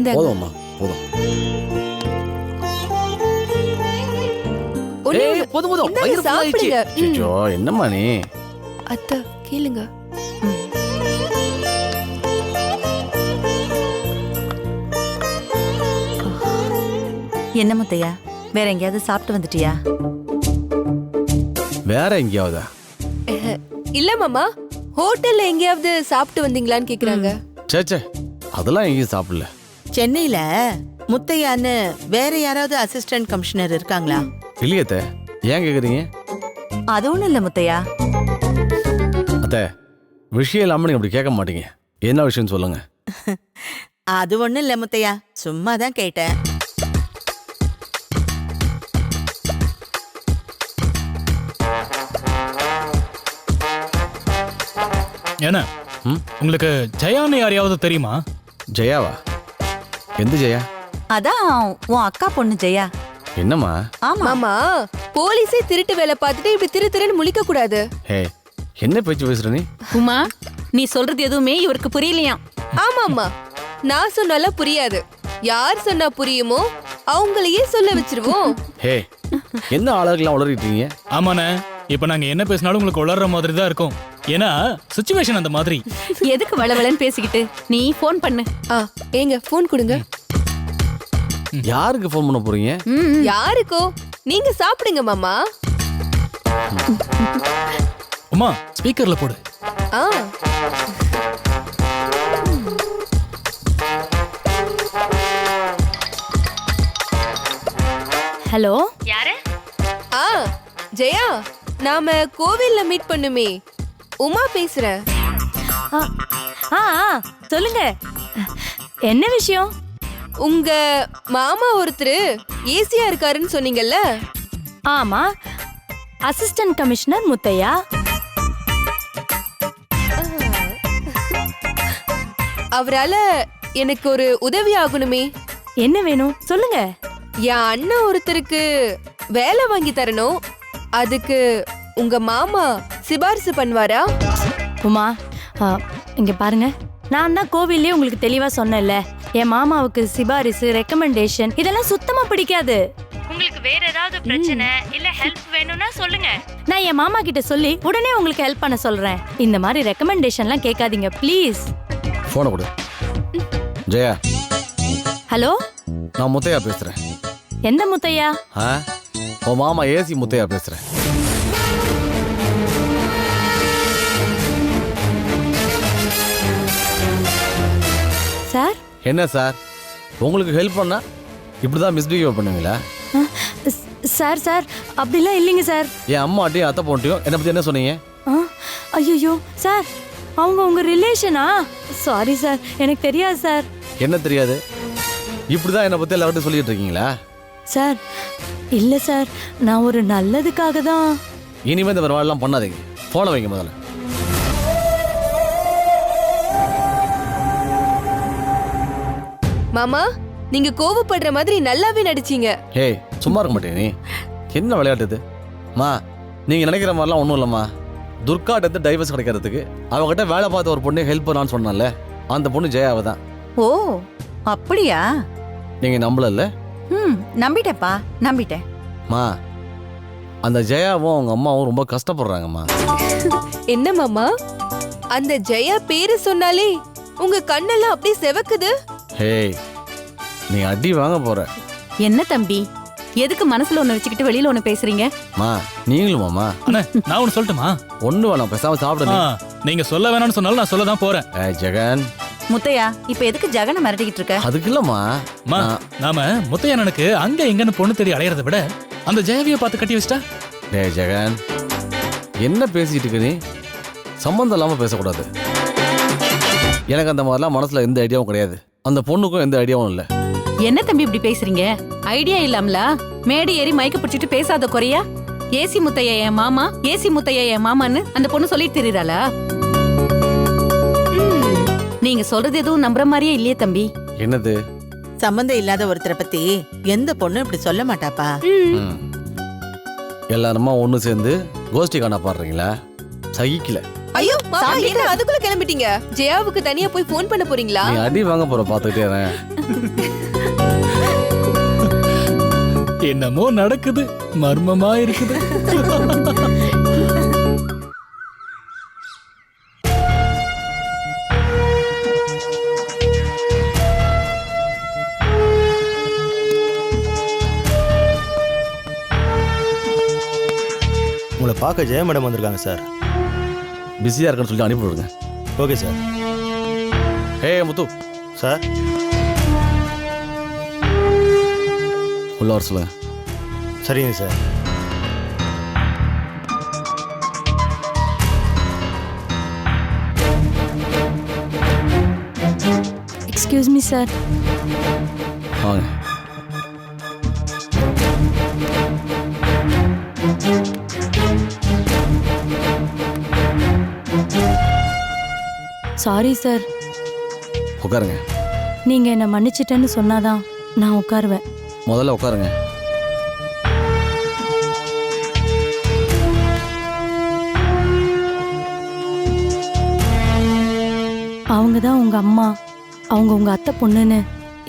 இந்த போதும்மா போதும். ஏய், போதும் போதும். இந்தாங்க, வயிறு full ஆயிடுச்சு. சாப்பிடுங்க. ஐயோ, என்னம்மா நீ? அத்தை கேளுங்க. என்ன முத்தையா, வேற எங்கேயாவது சாப்பிட்டு வந்துட்டியா? வேற எங்கேயாவதா? இல்ல மாமா, ஹோட்டல்ல எங்கேயாவது சாப்பிட்டு வந்தீங்களான்னு கேக்குறாங்க. சே அதெல்லாம் எங்கேயும் சாப்பிடல. சென்னையில முத்தையான்னு வேற யாராவது அசிஸ்டன்ட் கமிஷனர் இருக்காங்களா? இல்லையத்த, ஏன் கேக்குறீங்க? அது ஒண்ணும் இல்ல முத்தையா. அத்த, விஷயம் இல்லாம நீங்க அப்படி கேட்க மாட்டீங்க. என்ன விஷயம் சொல்லுங்க. அது ஒண்ணும் இல்ல முத்தையா, சும்மா தான் கேட்டேன். என்ன உங்களுக்கு ஜெயான்னு யாரையாவது தெரியுமா? ஜெயாவா? எந்த ஜெயா? அதான் உன் அக்கா பொண்ணு ஜெயா. என்னம்மா? ஆமா. மாமா, போலீஸே திருட்டு வேலை பார்த்துட்டு இப்படி திருன்னு முழிக்க கூடாது. ஹே, என்ன பேச்சு பேசுற நீ? உமா, நீ சொல்றது எதுவுமே இவருக்கு புரியலையாம். ஆமாமா, நான் சொன்னால புரியாது. யார் சொன்னா புரியுமோ அவங்களையே சொல்ல வச்சிருவோம். ஹே, என்ன ஆளுகெல்லாம் உளறிட்டீங்க? ஆமாண்ணே, இப்ப நாங்க என்ன பேசினாலும் உங்களுக்கு உளர்ற மாதிரி தான் இருக்கும். ஏன்னா சிச்சுவேஷன் அந்த மாதிரி. எதுக்கு வளவளன்னு பேசிக்கிட்டு, நீ ஃபோன் பண்ணு. ஏங்க போன் கொடுங்க. யாருக்கு ஃபோன் பண்ண போறீங்க? யாருக்கோ? நீங்க சாப்பிடுங்க மாமா. உமா, ஸ்பீக்கர்ல போடு. ஆ ஹலோ, ஆ ஜெயா, நாம கோவில்ல மீட் பண்ணுமே, உமா பேசுறேன். சொல்லுங்க, என்ன விஷயம்? உங்க மாமா ஒருத்தர் ஏசியா இருக்காருன்னு சொன்னீங்கல்ல? ஆமா, அசிஸ்டன்ட் கமிஷனர் முத்தையா. அவரால எனக்கு ஒரு உதவி ஆகணுமே. என்ன வேணும் சொல்லுங்க. என் அண்ணன் ஒருத்தருக்கு வேலை வாங்கி தரணும். அதுக்கு உங்க மாமா சிபாரிசு பண்ணுவாரா? உமா, இங்க பாருங்க, நான் தான் கோவில்லே உங்களுக்கு தெளிவா சொன்னேன்ல, என் மாமாவுக்கு சிபாரிசு, ரெக்கமெண்டேஷன் இதெல்லாம் சுத்தமா பிடிக்காது. உங்களுக்கு வேற ஏதாவது பிரச்சனை இல்ல ஹெல்ப் வேணும்னா சொல்லுங்க, நான் என் மாமா கிட்ட சொல்லி உடனே உங்களுக்கு ஹெல்ப் பண்ண சொல்றேன். இந்த மாதிரி ரெக்கமெண்டேஷன்லாம் கேட்காதீங்க ப்ளீஸ். போனை கொடு. ஜெயா, ஹலோ, நான் முத்தையா பேசுறேன். எந்த முத்தையா? உன் மாமா ஏசி முத்தையா பேசுறேன். சார்? என்ன சார், உங்களுக்கு ஹெல்ப் பண்ணா இப்படிதான் மிஸ்பிஹேவ் பண்ணுவீங்களா? சார் சார் அப்படிலாம் இல்லைங்க சார். என் அம்மாட்டையும் அத்தை போன்ட்டையும் என்னை பத்தி என்ன சொன்னீங்க? ஐயோ சார், அவங்க உங்க ரிலேஷனா? சாரி சார், எனக்கு தெரியாது சார். என்ன தெரியாது? இப்படிதான் என்னை பத்தி எல்லார்ட்டும் சொல்லிட்டு இருக்கீங்களா? சார் இல்ல சார், நான் ஒரு நல்லதுக்காக தான். இனிமே இந்த வரவாடெல்லாம் பண்ணாதீங்க. போனை வைங்க முதல்ல. மாமா, நீங்க கோவப்படுற மாதிரி நல்லாவே நடிச்சீங்க. ஏய், சும்மா இருக்க மாட்டே நீ. என்ன விளையாட்டு இது? மா, நீங்க நினைக்கிற மாதிரிலாம் ஒன்றும் இல்லைம்மா. துர்காட்ட இருந்து டைவர்ஸ் கிடைக்கிறதுக்கு அவகிட்ட வேலை பார்த்த ஒரு பொண்ணு ஹெல்ப் பண்ணான்னு சொன்னால, அந்த பொண்ணு ஜெயாவை தான். ஓ அப்படியா? நீங்க நம்பல? நம்பிட்டேப்பா, நம்பிட்டேன். மா, அந்த ஜெயாவும் அவங்க அம்மாவும் ரொம்ப கஷ்டப்படுறாங்கம்மா. என்ன மாமா, அந்த ஜெயா பேரு சொன்னாலே உங்க கண்ணெல்லாம் அப்படியே செவக்குது. ஹேய், நீ அடி வாங்க போற. என்ன தம்பி, எதுக்கு மனசுல ஒண்ணு வச்சுக்கிட்டு வெளியில ஒண்ணு பேசுறீங்க? மா, நீங்களும் மாமா. அண்ணே, நான் ஒன்னு சொல்லட்டுமா? ஒண்ணு வேணாம், பேசாம சாப்பிடுங்க. நீங்க சொல்ல வேணாம்னு சொன்னாலும் நான் சொல்ல தான் போறேன். ஜெகன், முத்தையா, இப்ப எதுக்கு ஜெகனை மிரட்டிக்கிட்டு இருக்க? அதுக்கு இல்லம்மா. நாம முத்தையண்ணனுக்கு அங்க எங்கன்னு பொண்ணு தேடி அலையறதை விட அந்த ஜெயவியை பார்த்து கட்டி வச்சிட்டா. டேய் ஜெகன், என்ன பேசிட்டு இருக்க நீ? சம்பந்தம் இல்லாம பேசக்கூடாது. எனக்கு அந்த மாதிரிலாம் மனசுல எந்த ஐடியாவும் கிடையாது. அந்த பொண்ணுக்கும் எந்த ஐடியாவும் இல்லை. என்ன தம்பி இப்படி பேசுறீங்க? ஐடியா இல்லாமல மேடை ஏறி மைக்க பிடிச்சிட்டு பேசாத குறையா? ஏசி முத்தையா என் மாமா, ஏசி முத்தையா என் மாமான்னு அந்த பொண்ணு சொல்லிட்டு தெரியுறாளா? நீங்க சொல்றது எதுவும் நம்புற மாதிரியே இல்லையே தம்பி. என்னது? சம்பந்தம் இல்லாத ஒருத்தரை பத்தி எந்த பொண்ணு இப்படி சொல்ல மாட்டாப்பா. எல்லாருமா ஒண்ணு சேர்ந்து கோஷ்டி காண பாடுறீங்களா? சகிக்கல. ஐயோ மாமா, என்ன அதுக்குள்ள கிளம்பிட்டீங்க? ஜெயாவுக்கு தனியா போய் போன் பண்ண போறீங்களா? நீ அடி வாங்க போற பாத்துக்கிட்டே. என்னமோ நடக்குது, மர்மமா இருக்குது. உங்களை பார்க்க ஜெய மேடம் வந்திருக்காங்க சார். பிஸியாக இருக்குன்னு சொல்லி அனுப்பி விடுங்க. Okay sir. Hey Muthu, sir உள்ள வர சொல்லுங்க. சரிங்க சார். Excuse me sir. வாங்க. Sorry sir. உட்காருங்க. நீங்க என்ன மன்னிச்சிட்டேன்னு சொன்னாதான் நான் உட்காருவேன். முதல்ல உட்காருங்க. அவங்க தான் உங்க அம்மா, அவங்க உங்க அத்தை பொண்ணுன்னு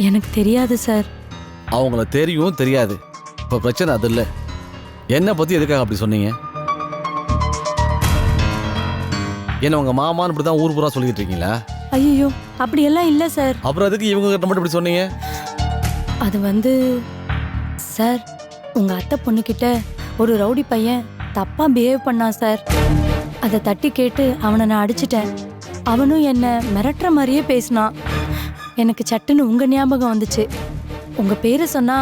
எனக்கு தெரியாது சார். அவங்கள தெரியும் தெரியாது, இப்போ பிரச்சனை அது இல்லை. என்னை பற்றி எதுக்காக அப்படி சொன்னீங்க? என்ன உங்கள் மாமான்னு இப்படி தான் ஊர் பூரா சொல்லிக்கிட்டு இருக்கீங்களா? ஐயோ அப்படியெல்லாம் இல்லை சார். அப்புறம் எதுக்கு இவங்க கிட்ட மட்டும் இப்படி சொன்னீங்க? அது வந்து சார், உங்க அத்தை பொண்ணுக்கிட்ட ஒரு ரவுடி பையன் தப்பா பிஹேவ் பண்ணான் சார். அதை தட்டி கேட்டு அவனை நான் அடிச்சிட்டேன். அவனும் என்ன மிரட்டுற மாதிரியே பேசினான். எனக்கு சட்டுன்னு உங்க ஞாபகம் வந்துச்சு. உங்க பேரை சொன்னா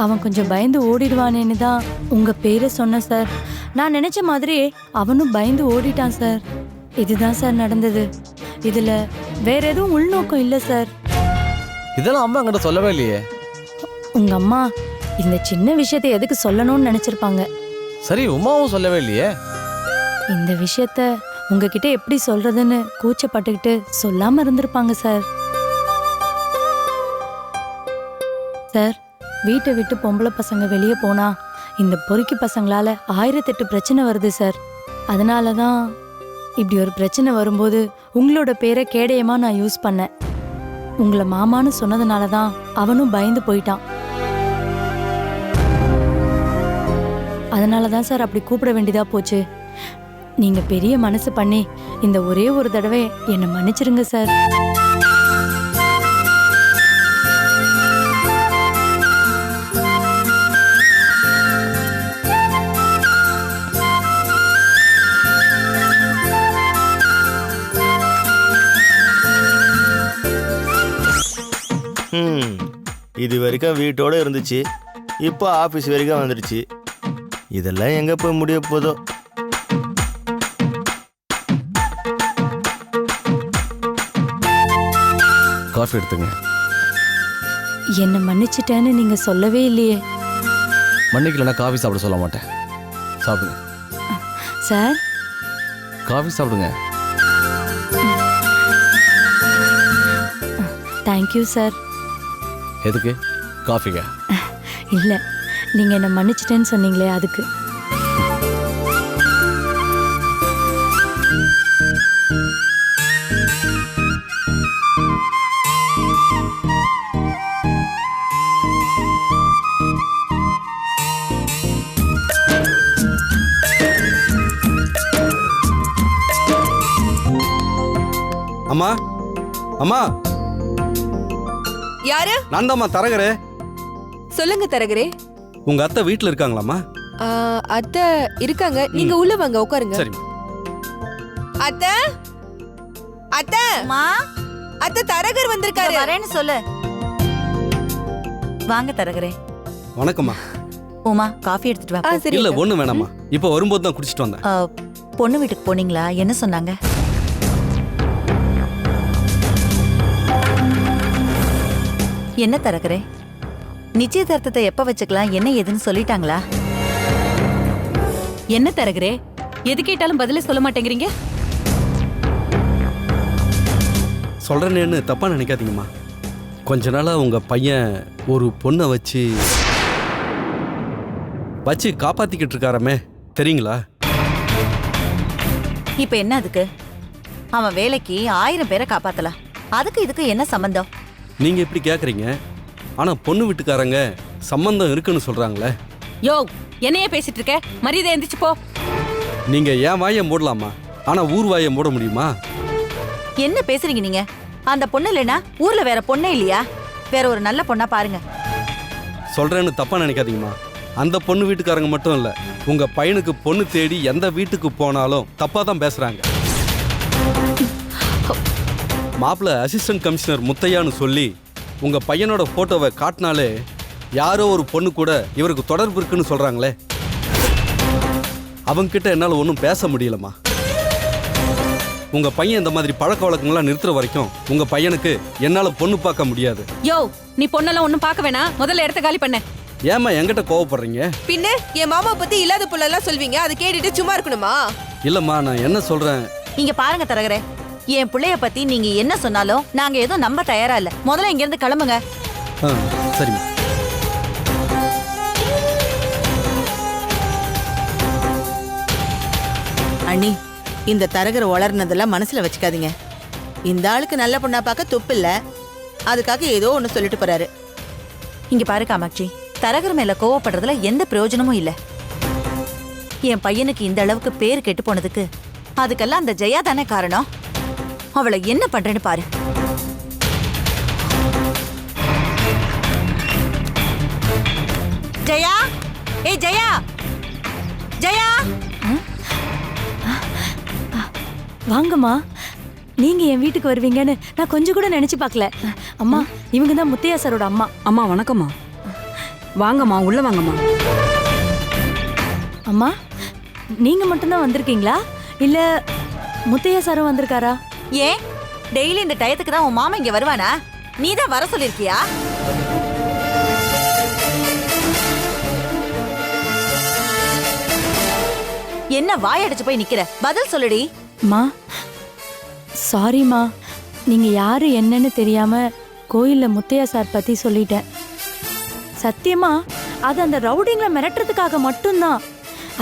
அவன் கொஞ்சம் பயந்து ஓடிடுவானேன்னு தான் உங்க பேரை சொன்னேன் சார். நான் நினைச்ச மாதிரி அவனும் பயந்து ஓடிட்டான் சார். இதுதான் சார் நடந்தது. இதுல வேற எதுவும் உள்நோக்கம் இல்லை சார். இதெல்லாம் அம்மா என்கிட்ட சொல்லவே இல்லையே. உங்க அம்மா இந்த சின்ன விஷயத்தை எதுக்கு சொல்லணும்னு நினைச்சிருப்பாங்க. சரி, உமாவும் சொல்லவே இல்லையே. இந்த விஷயத்த உங்ககிட்ட எப்படி சொல்றதுன்னு கூச்சப்பட்டுக்கிட்டு சொல்லாம இருந்திருப்பாங்க சார். சார், வீட்டை விட்டு பொம்பளை பசங்க வெளியே போனா இந்த பொறுக்கி பசங்களால 1008 பிரச்சனை வருது சார். அதனால தான் இப்படி ஒரு பிரச்சனை வரும்போது உங்களோட பேரை கேடயமா நான் யூஸ் பண்ணேன். உங்களை மாமான்னு சொன்னதுனால தான் அவனும் பயந்து போயிட்டான். அதனால தான் சார் அப்படி கூப்பிட வேண்டியதா போச்சு. நீங்க பெரிய மனசு பண்ணி இந்த ஒரே ஒரு தடவை என்னை மன்னிச்சிருங்க சார். இது வரைக்கும் வீட்டோட இருந்துச்சு, இப்போ ஆஃபீஸ் வரைக்கும் வந்துடுச்சு. இதெல்லாம் எங்கே போய் முடிய போதோ. காஃபி எடுத்துங்க. என்னை மன்னிச்சிட்டேன்னு நீங்க சொல்லவே இல்லையே மன்னிக்கலன்னா காஃபி சாப்பிட சொல்ல மாட்டேன். சாப்பிடுங்க சார். காஃபி சாப்பிடுங்க. Thank you sir. எதுக்கு? காஃபிக்கா? இல்ல, நீங்க என்னை மன்னிச்சிட்டேன்னு சொன்னீங்களே அதுக்கு. அம்மா, அம்மா, யாரு? நான் தாம்மா தரகரே. சொல்லுங்க தரகரே. உங்க அத்தை வீட்ல இருக்காங்களாம்மா? அத்தை இருக்காங்க. நீங்க உள்ள வாங்க, உட்காருங்க. சரிம்மா. அத்தை, அத்தை, அத்தை தரகர் வந்திருக்காரு. வரேன்னு சொல்லு. வாங்க தரகரே. வணக்கம்மா. உமா, காஃபி எடுத்துட்டு வா. சரி. இல்ல ஒண்ணு வேணாம்மா, இப்போ வரும்போது தான் குடிச்சிட்டு வந்தேன். பொண்ணு வீட்டுக்கு போனீங்களா? என்ன சொன்னாங்க? என்ன தரகரே, நிச்சயதார்த்தத்தை எப்ப வச்சுக்கலாம், என்ன ஏதுன்னு சொல்லிட்டாங்களா? என்ன தரகரே, எது கேட்டாலும் பதிலே சொல்ல மாட்டேங்கிறீங்க? சொல்றேன்னு தப்பா நினைக்காதீங்கம்மா. கொஞ்ச நாளா உங்க பையன் ஒரு பொண்ணை வச்சு காப்பாத்திக்கிட்டு இருக்காரமே, தெரியுங்களா? இப்ப என்ன அதுக்கு? அவன் வேலைக்கு 1000 பேரை காப்பாத்தலாம். அதுக்கு இதுக்கு என்ன சம்பந்தம்? நீங்கள் இப்படி கேட்குறீங்க, ஆனால் பொண்ணு வீட்டுக்காரங்க சம்மந்தம் இருக்குன்னு சொல்கிறாங்களே. யோ என்னையே பேசிட்டு இருக்க, மரியாதை எந்திரிச்சு போ. நீங்கள் ஏன் வாயை மூடலாமா, ஆனால் ஊர் வாயை மூட முடியுமா? என்ன பேசுறீங்க நீங்க? அந்த பொண்ணு இல்லைன்னா ஊர்ல வேற பொண்ணே இல்லையா? வேற ஒரு நல்ல பொண்ணா பாருங்க. சொல்கிறேன்னு தப்பாக நினைக்காதீங்கம்மா. அந்த பொண்ணு வீட்டுக்காரங்க மட்டும் இல்லை, உங்கள் பையனுக்கு பொண்ணு தேடி எந்த வீட்டுக்கு போனாலும் தப்பாக தான் பேசுகிறாங்க. மாப்பிள்ளை அசிஸ்டன்ட் கமிஷனர் முத்தையான்னு சொல்லி உங்கள் பையனோட ஃபோட்டோவை காட்டினாலே யாரோ ஒரு பொண்ணு கூட இவருக்கு தொடர்பு இருக்குன்னு சொல்கிறாங்களே. அவங்கக்கிட்ட என்னால் ஒன்றும் பேச முடியலம்மா. உங்கள் பையன் இந்த மாதிரி பழக்க வழக்கங்கள்லாம் நிறுத்துற வரைக்கும் உங்கள் பையனுக்கு என்னால் பொண்ணு பார்க்க முடியாது. யோ நீ பொண்ணெல்லாம் ஒண்ணும் பார்க்க வேணாம், முதல்ல இடத்த காலி பண்ண. ஏம்மா என்கிட்ட கோவப்படுறீங்க? பின்ன என் மாமா பத்தி இல்லாத புள்ளெல்லாம் சொல்வீங்க, அதை கேட்டுட்டு சும்மா இருக்கணுமா? இல்லைம்மா, நான் என்ன சொல்கிறேன். இங்க பாருங்க தரகரே, என் பிள்ளைய பத்தி நீங்க என்ன சொன்னாலும் நாங்க எதுவும் நம்ப தயாரா இல்ல. முதல்ல இங்க இருந்து கிளம்புங்க. சரிம்மா. அண்ணி, இந்த தரகர் வளர்னதெல்லாம் மனசுல வச்சுக்காதீங்க. இந்த ஆளுக்கு நல்ல பொண்ணா பார்க்க துப்பு இல்ல, அதுக்காக ஏதோ ஒண்ணு சொல்லிட்டு போறாரு. இங்க பாரு காமாட்சி, தரகர் மேல கோவப்படுறதுல எந்த பிரயோஜனமும் இல்ல. என் பையனுக்கு இந்த அளவுக்கு பேர் கெட்டு போனதுக்கு அதுக்கெல்லாம் அந்த ஜெயா தானே காரணம். அவளை என்ன பண்றேன்னு பாரு. ஜெயா, ஏய் ஜெயா, ஜெயா. வாங்கம்மா, நீங்க என் வீட்டுக்கு வருவீங்கன்னு நான் கொஞ்சம் கூட நினைச்சு பார்க்கல. அம்மா, இவங்க தான் முத்தையா சாரோட அம்மா. அம்மா வணக்கம்மா. வாங்கம்மா உள்ள வாங்கம்மா. அம்மா, நீங்க மட்டும்தான் வந்திருக்கீங்களா இல்ல முத்தையா சாரும் வந்திருக்காரா? ஏன் டெய்லி இந்த டயத்துக்கு தான் உன் மாமா இங்க வருவானா? நீ தான் வர சொல்லிருக்கியா? என்ன வாயடிச்சு போய் நிக்கிற? பதில் சொல்லுடி. அம்மா, சாரிம்மா, நீங்க யாரு என்னன்னு தெரியாம கோயில்ல முத்தையா சார் பத்தி சொல்லிட்டேன். சத்தியமா அது அந்த ரவுடிங்களை மிரட்டுறதுக்காக மட்டும்தான்.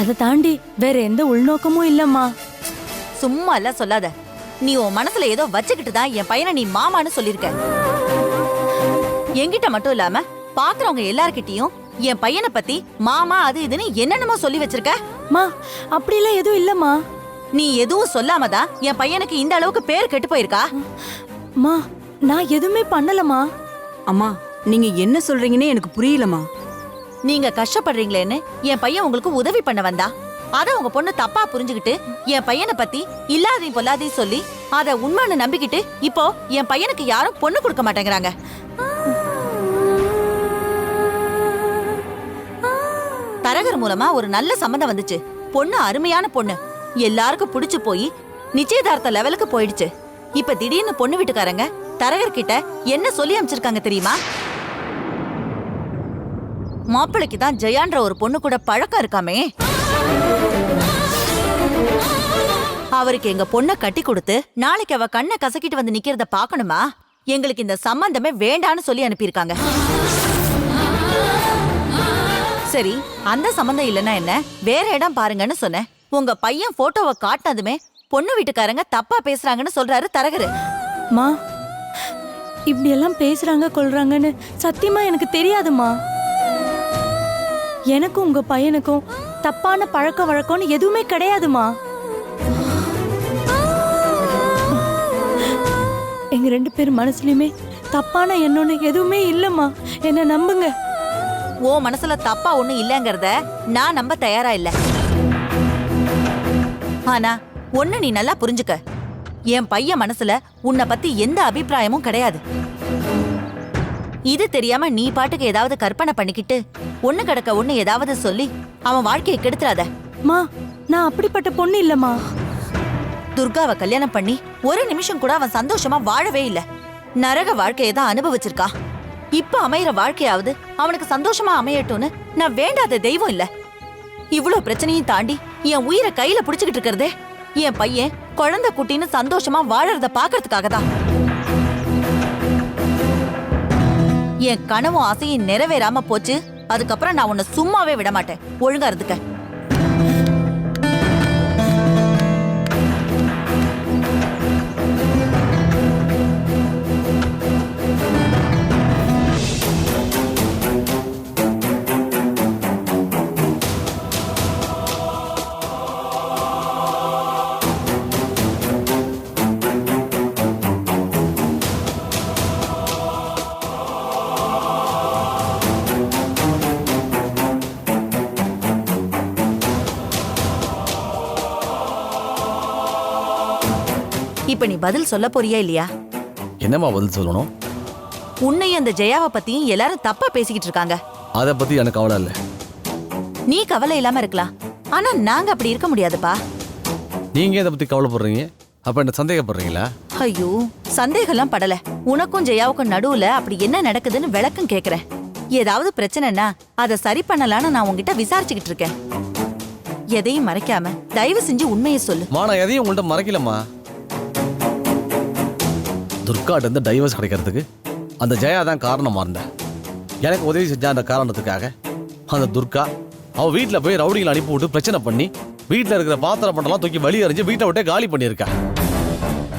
அதை தாண்டி வேற எந்த உள்நோக்கமும் இல்லம்மா. சும்மா எல்லாம் சொல்லாத. நீ உன் மனசுல ஏதோ வச்சுக்கிட்டு தான் என் பையனை நீ மாமான்னு சொல்லிருக்க. என்கிட்ட மட்டும் இல்லாம பாக்குறவங்க எல்லார்கிட்டயும் என் பையனை பத்தி மாமா அது இதுன்னு என்னென்னமோ சொல்லி வச்சிருக்க. மா, அப்படிலாம் எதுவும் இல்லம்மா. நீ எதுவும் சொல்லாம தான் என் பையனுக்கு இந்த அளவுக்கு பேர் கெட்டு போயிருக்கா. மா, நான் எதுவுமே பண்ணலம்மா. அம்மா நீங்க என்ன சொல்றீங்கன்னு எனக்கு புரியலம்மா. நீங்க கஷ்டப்படுறீங்களேன்னு என் பையன் உங்களுக்கு உதவி பண்ண வந்தா, அத உங்க பொண்ணு தப்பா புரிஞ்சுக்கிட்டு என் பையனை பத்தி இல்லாதையும் பொல்லாதையும் சொல்லி அத உண்மைன்னு நம்பிக்கிட்டு இப்போ என் பையனுக்கு யாரும் பொண்ணு கொடுக்க மாட்டேங்கிறாங்க. தரகர் மூலமா ஒரு நல்ல சம்மந்தம் வந்துச்சு. பொண்ணு அருமையான பொண்ணு, எல்லாருக்கும் பிடிச்சு போய் நிச்சயதார்த்த லெவலுக்கு போயிடுச்சு. இப்ப திடீர்னு பொண்ணு வீட்டுக்காரங்க தரகர் கிட்ட என்ன சொல்லி அமைச்சிருக்காங்க தெரியுமா? மாப்பிளைக்கு தான் ஜெயான்ற ஒரு பொண்ணு கூட பழக்கம் இருக்காமே, அவருக்கு எங்க பொண்ணை கட்டி கொடுத்து நாளைக்கு அவ கண்ணை கசக்கிட்டு வந்து நிக்கிறத பாக்கணுமா? எங்களுக்கு இந்த சம்பந்தமே வேண்டான்னு சொல்லி அனுப்பியிருக்காங்க. சரி, அந்த சம்பந்தம் இல்லைன்னா என்ன, வேற இடம் பாருங்கன்னு சொன்னேன். உங்க பையன் போட்டோவை காட்டினதுமே பொண்ணு வீட்டுக்காரங்க தப்பா பேசுறாங்கன்னு சொல்றாரு தரகரு. மா, இப்படி எல்லாம் பேசுறாங்க கொள்றாங்கன்னு சத்தியமா எனக்கு தெரியாதுமா. எனக்கும் உங்க பையனுக்கும் தப்பான பழக்க வழக்கம்னு எதுவுமே கிடையாதுமா. எங்க 2 பேர் மனசுலயுமே தப்பான எண்ணம்னு எதுவுமே இல்லம்மா. என்ன நம்புங்க. ஓ மனசுல தப்பா ஒண்ணும் இல்லங்கறத நான் நம்ப தயாரா இல்ல. ஆனா ஒண்ணு நீ நல்லா புரிஞ்சுக்க, என் பையன் மனசுல உன்னை பத்தி எந்த அபிப்பிராயமும் கிடையாது. இது தெரியாம நீ பாட்டுக்கு ஏதாவது கற்பனை பண்ணிக்கிட்டு ஒண்ணு கிடக்க ஒண்ணு ஏதாவது சொல்லி அவன் வாழ்க்கையை கெடுத்துறாத. மா, நான் அப்படிப்பட்ட பொண்ணு இல்லம்மா. துர்காவை கல்யாணம் பண்ணி ஒரு நிமிஷம் கூட அவன் சந்தோஷமா வாழவே இல்ல. நரக வாழ்க்கையை தான் அனுபவிச்சிருக்கான். இப்ப அமையிற வாழ்க்கையாவது அவனுக்கு சந்தோஷமா அமையட்டும்னு நான் வேண்டாத தெய்வம் இல்ல. இவ்வளவு பிரச்சனையும் தாண்டி என் உயிரை கையில புடிச்சுக்கிட்டு இருக்கிறதே என் பையன் குழந்தை குட்டின்னு சந்தோஷமா வாழறத பாக்குறதுக்காக தான். என் கனவும் ஆசையும் நிறைவேறாம போச்சு. அதுக்கப்புறம் நான் உன்னை சும்மாவே விட மாட்டேன். ஒழுங்கா இருந்துக்க. இப்ப நீ பதில் சொல்ல போறியா இல்லையா? என்னம்மா பதில் சொல்லணும்? உன்னையும் அந்த ஜெயாவை பத்தியும் எல்லாரும் தப்பா பேசிக்கிட்டு இருக்காங்க. அதை பத்தி எனக்கு கவலை இல்லை. நீ கவலை இல்லாம இருக்கலாம், ஆனா நாங்க அப்படி இருக்க முடியாதுப்பா. நீங்க இதை பத்தி கவலைப்படுறீங்க, அப்ப என்ன சந்தேகப்படுறீங்களா? ஐயோ, சந்தேகம்லாம் படல. உனக்கும் ஜெயாவுக்கும் நடுவுல அப்படி என்ன நடக்குதுன்னு விளக்கம் கேக்குறேன். ஏதாவது பிரச்சனைனா அதை சரி பண்ணலான்னு நான் உங்ககிட்ட விசாரிச்சுக்கிட்டு இருக்கேன். எதையும் மறைக்காம தயவு செஞ்சு உண்மையை சொல்லு. நான் எதையும் உங்கள்கிட்ட மறைக்கலம்மா. துர்காட்ட இருந்து டைவர்ஸ் கிடைக்கிறதுக்கு அந்த ஜெயா தான் காரணமா இருந்தேன். எனக்கு உதவி செஞ்ச அந்த காரணத்துக்காக அந்த துர்கா அவ வீட்டில் போய் ரவுடிகளை அனுப்பி விட்டு பிரச்சனை பண்ணி வீட்டில் இருக்கிற பாத்திரம் பண்ணலாம் தூக்கி வெளியே எறிஞ்சு வீட்டை விட்டே காலி பண்ணியிருக்கா.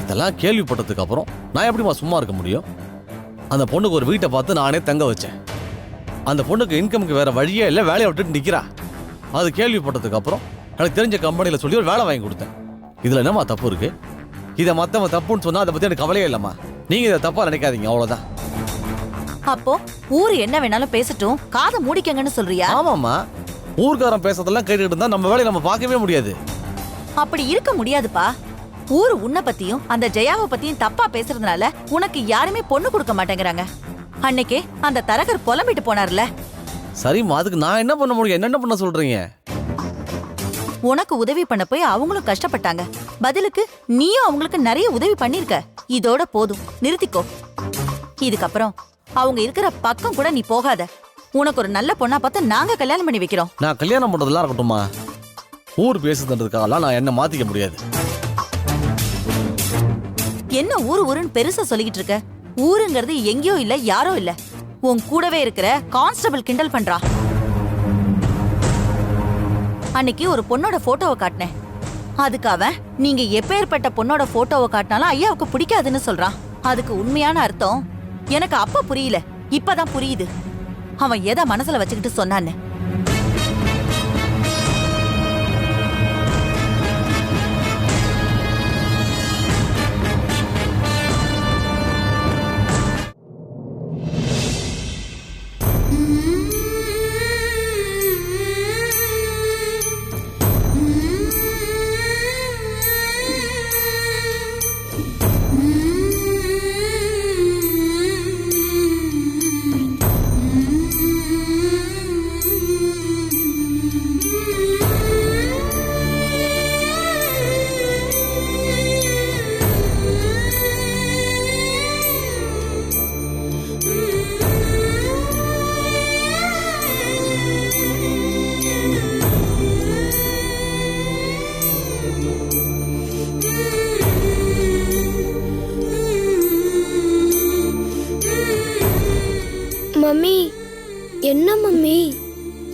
இதெல்லாம் கேள்விப்பட்டதுக்கு அப்புறம் நான் எப்படிமா சும்மா இருக்க முடியும்? அந்த பொண்ணுக்கு ஒரு வீட்டை பார்த்து நானே தங்க வச்சேன். அந்த பொண்ணுக்கு இன்கமுக்கு வேற வழியே இல்லை, வேலையை விட்டுட்டு நிற்கிறா. அது கேள்விப்பட்டதுக்கு அப்புறம் எனக்கு தெரிஞ்ச கம்பெனியில் சொல்லி ஒரு வேலை வாங்கி கொடுத்தேன். இதில் என்னம்மா தப்பு இருக்கு? இதை மற்றவன் தப்புன்னு சொன்னா அதை பற்றி எனக்கு கவலையே இல்லைம்மா. நீங்க இதை தப்பா நினைக்காதீங்க, அவ்வளோதான். அப்போ ஊர் என்ன வேணாலும் பேசட்டும், காதை மூடிக்கங்கன்னு சொல்றியா? ஆமாம்மா, ஊர்க்காரன் பேசுறதெல்லாம் கேட்டுக்கிட்டு இருந்தா நம்ம வேலையை நம்ம பார்க்கவே முடியாது. அப்படி இருக்க முடியாதுப்பா. ஊர் உன்னை பத்தியும் அந்த ஜெயாவை பத்தியும் தப்பா பேசுறதுனால உனக்கு யாருமே பொண்ணு கொடுக்க மாட்டேங்கிறாங்க. அன்னைக்கே அந்த தரகர் புலம்பிட்டு போனார்ல. சரிம்மா, அதுக்கு நான் என்ன பண்ண முடியும்? என்னென்ன பண்ண சொல்றீங்க? உனக்கு உதவி பண்ண போய் அவங்களும் கஷ்டப்பட்டாங்க. பதிலுக்கு நீயும் அவங்களுக்கு நிறைய உதவி பண்ணிருக்க. இதோட போதும், நிறுத்திக்கோ. இதுக்கப்புறம் அவங்க இருக்கிற பக்கம் கூட நீ போகாத. உனக்கு ஒரு நல்ல பொண்ணா பார்த்து நாங்க கல்யாணம் பண்ணி வைக்கிறோம். நான் கல்யாணம் பண்றதெல்லாம் இருக்கட்டும்மா, ஊர் பேசுதுன்றதுக்காகலாம் நான் என்ன மாத்திக்க முடியாது. என்ன ஊருன்னு பெருசா சொல்லிக்கிட்டு இருக்க? ஊருங்கிறது எங்கேயோ இல்ல, யாரோ இல்ல, உன் கூடவே இருக்கிற கான்ஸ்டபிள் கிண்டல் பண்றா. அன்னைக்கு ஒரு பொண்ணோட போட்டோவை காட்டினேன். அதுக்கு அவன் நீங்க எப்பேற்பட்ட பொண்ணோட போட்டோவை காட்டினாலும் ஐயாவுக்கு பிடிக்காதுன்னு சொல்றான். அதுக்கு உண்மையான அர்த்தம் எனக்கு அப்ப புரியல, இப்பதான் புரியுது. அவன் எதை மனசுல வச்சுக்கிட்டு சொன்னான்னு. மம்மி, என்ன மம்மி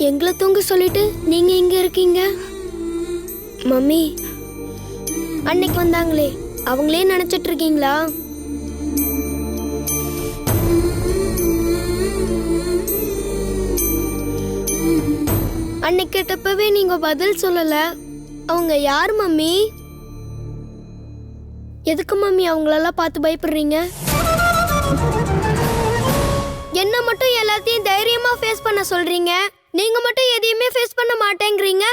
எங்களை தூங்க சொல்லிட்டு நீங்க இங்க இருக்கீங்க? மம்மி, அன்னைக்கு வந்தாங்களே அவங்களே நினைச்சிட்டு இருக்கீங்களா? அன்னைக்கு கேட்டப்பவே நீங்க பதில் சொல்லல. அவங்க யார் மம்மி? எதுக்கு மம்மி அவங்களெல்லாம் பார்த்து பயப்படுறீங்க? என்ன மட்டும் எல்லாத்தையும் தைரியமா ஃபேஸ் பண்ண சொல்றீங்க, நீங்க மட்டும் எதையுமே ஃபேஸ் பண்ண மாட்டேங்கிறீங்க.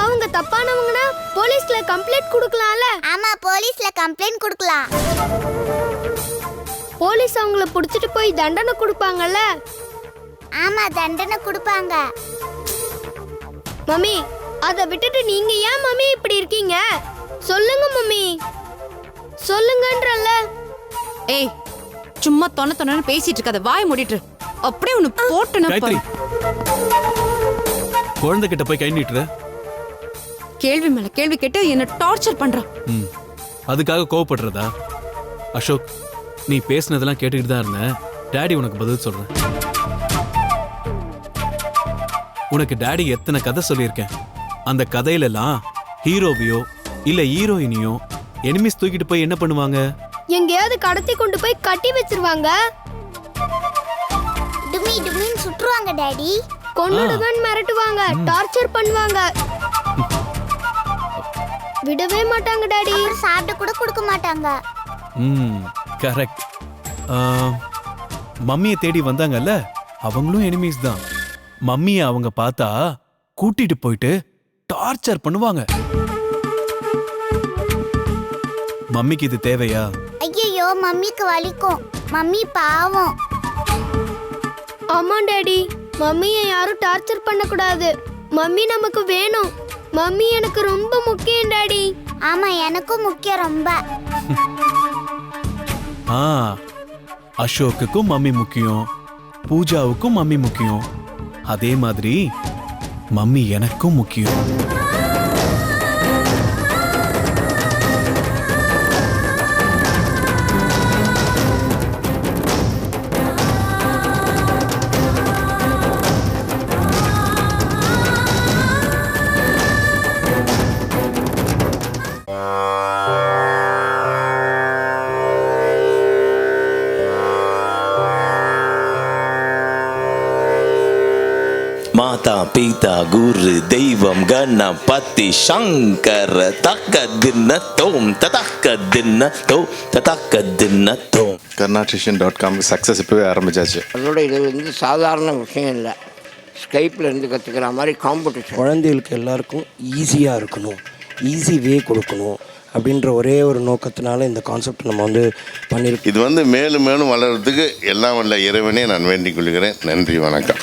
அவங்க தப்பானவங்கன்னா போலீஸ்ல கம்ப்ளைண்ட் கொடுக்கலாம்ல? ஆமா, போலீஸ்ல கம்ப்ளைண்ட் கொடுக்கலாம். போலீஸ் அவங்கள புடிச்சிட்டு போய் தண்டனை கொடுப்பாங்கல்ல? ஆமா, தண்டனை கொடுப்பாங்க. மம்மி, அதை விட்டுட்டு நீங்க ஏன் மம்மி இப்படி இருக்கீங்க? சொல்லுங்க மம்மி, சொல்லுங்கன்றல்ல. ஏய், சும்மா தொண பேசிட்டு இருக்காத, வாய் மூடிட்டு. அப்படியே உன்னை போட்டு குழந்தை கிட்ட போய் கை நீட்டுற. கேள்வி மேல கேள்வி கேட்டு என்ன டார்ச்சர் பண்றான். அதுக்காக கோவப்படுறதா? அசோக், நீ பேசுனதெல்லாம் கேட்டுக்கிட்டு தான் இருந்தேன். டாடி உனக்கு பதில் சொல்றேன். உனக்கு டாடி எத்தனை கதை சொல்லியிருக்கேன். அந்த கதையிலலாம் ஹீரோவையோ இல்ல ஹீரோயினியோ எனிமிஸ் தூக்கிட்டு போய் என்ன பண்ணுவாங்க? எங்கேயாவது கடத்தி கொண்டு போய் கட்டி வச்சிருவாங்க. டுமி டுமின்னு சுற்றுவாங்க டாடி. கொன்னுடுவேன்னு மிரட்டுவாங்க, டார்ச்சர் பண்ணுவாங்க. விடவே மாட்டாங்க டாடி. அப்புறம் சாப்பிட கூட கொடுக்க மாட்டாங்க. கரெக்ட். மம்மியை தேடி வந்தாங்கல்ல, அவங்களும் எனிமீஸ் தான். மம்மியை அவங்க பார்த்தா கூட்டிட்டு போயிட்டு டார்ச்சர் பண்ணுவாங்க. மம்மிக்கு இது தேவையா? ஐயோ மம்மிக்கு வலிக்கும். மம்மி பாவம். ஆமா டாடி, மம்மியை யாரும் டார்ச்சர் பண்ணக்கூடாது. மம்மி நமக்கு வேணும். மம்மி எனக்கு ரொம்ப முக்கியம் டாடி. ஆமா எனக்கும் முக்கியம் ரொம்ப. ஆ, அசோக்குக்கும் மம்மி முக்கியம், பூஜாவுக்கும் மம்மி முக்கியம். அதே மாதிரி மம்மி எனக்கும் முக்கியம். மாதா பிதா குரு தெய்வம் கணபதி சங்கர தக்க தின்ன தோம் ததக்க தின்ன தோம் ததக்க தின்ன தோம். Karnatician.com சக்ஸஸ் இப்போவே ஆரம்பிச்சாச்சு. அதோட இது வந்து சாதாரண விஷயம் இல்லை. ஸ்கைப்பில் இருந்து கற்றுக்கிற மாதிரி காம்படிஷன். குழந்தைகளுக்கு எல்லாருக்கும் ஈஸியாக இருக்கணும், ஈஸி வே கொடுக்கணும் அப்படின்ற ஒரே ஒரு நோக்கத்தினால இந்த கான்செப்ட் நம்ம வந்து பண்ணியிருக்கோம். இது வந்து மேலும் மேலும் வளர்கிறதுக்கு எல்லாம் வல்ல இறைவனே நான் வேண்டிக் கொள்கிறேன். நன்றி, வணக்கம்.